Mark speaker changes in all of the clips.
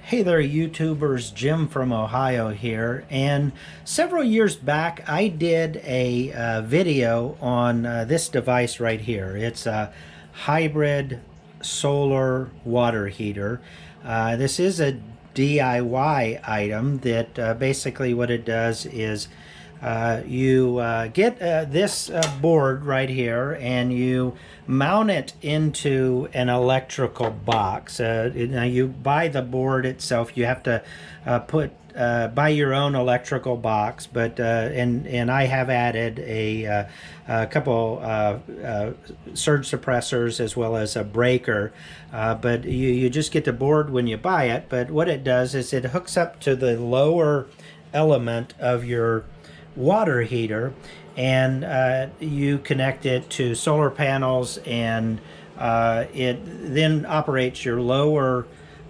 Speaker 1: Hey there, YouTubers. Jim from Ohio here. And several years back, I did a video on this device right here. It's a hybrid solar water heater. This is a DIY item that basically what it does is you get this board right here and you mount it into an electrical box. Now you buy the board itself. You have to buy your own electrical box, but and I have added a couple surge suppressors as well as a breaker, but you just get the board when you buy it. But what it does is it hooks up to the lower element of your water heater, and you connect it to solar panels, and it then operates your lower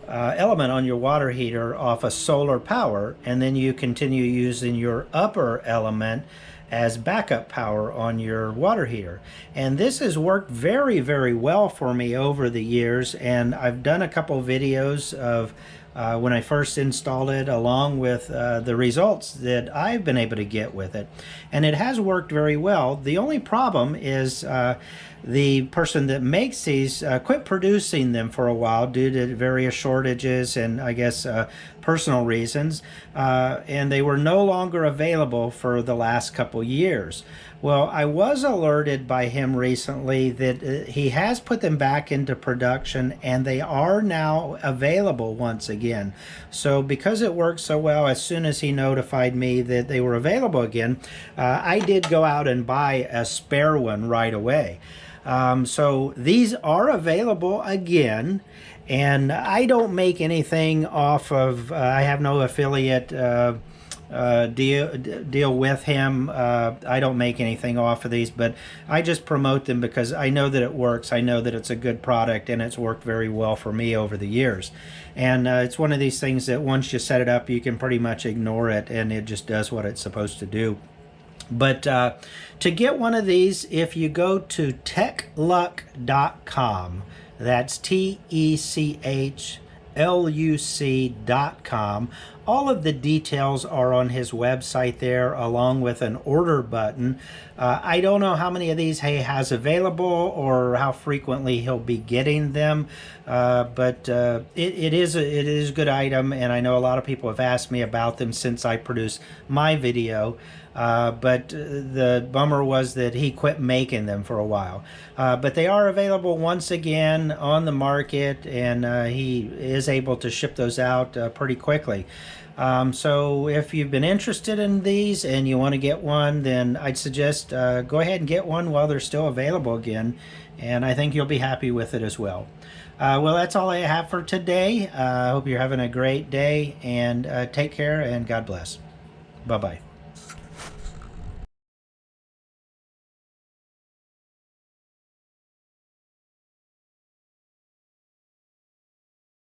Speaker 1: element on your water heater off of solar power, and then you continue using your upper element as backup power on your water heater. And this has worked very, very well for me over the years, and I've done a couple videos of when I first installed it, along with the results that I've been able to get with it. And it has worked very well. The only problem is the person that makes these quit producing them for a while due to various shortages and I guess personal reasons, and they were no longer available for the last couple years. Well, I was alerted by him recently that he has put them back into production and they are now available once again. So because it worked so well, as soon as he notified me that they were available again, I did go out and buy a spare one right away. So these are available again, and I don't make anything off of, I have no affiliate deal with him. I don't make anything off of these, but I just promote them because I know that it works. I know that it's a good product, and it's worked very well for me over the years. And it's one of these things that once you set it up, you can pretty much ignore it, and it just does what it's supposed to do. But to get one of these, if you go to techluck.com, that's TECHLUC.com. All of the details are on his website there, along with an order button. I don't know how many of these he has available or how frequently he'll be getting them, but it is a good item, and I know a lot of people have asked me about them since I produced my video. But the bummer was that he quit making them for a while. But they are available once again on the market, and he is able to ship those out pretty quickly. So if you've been interested in these and you want to get one, then I'd suggest go ahead and get one while they're still available again, and I think you'll be happy with it as well. Well, that's all I have for today. I hope you're having a great day, and take care, and God bless. Bye-bye.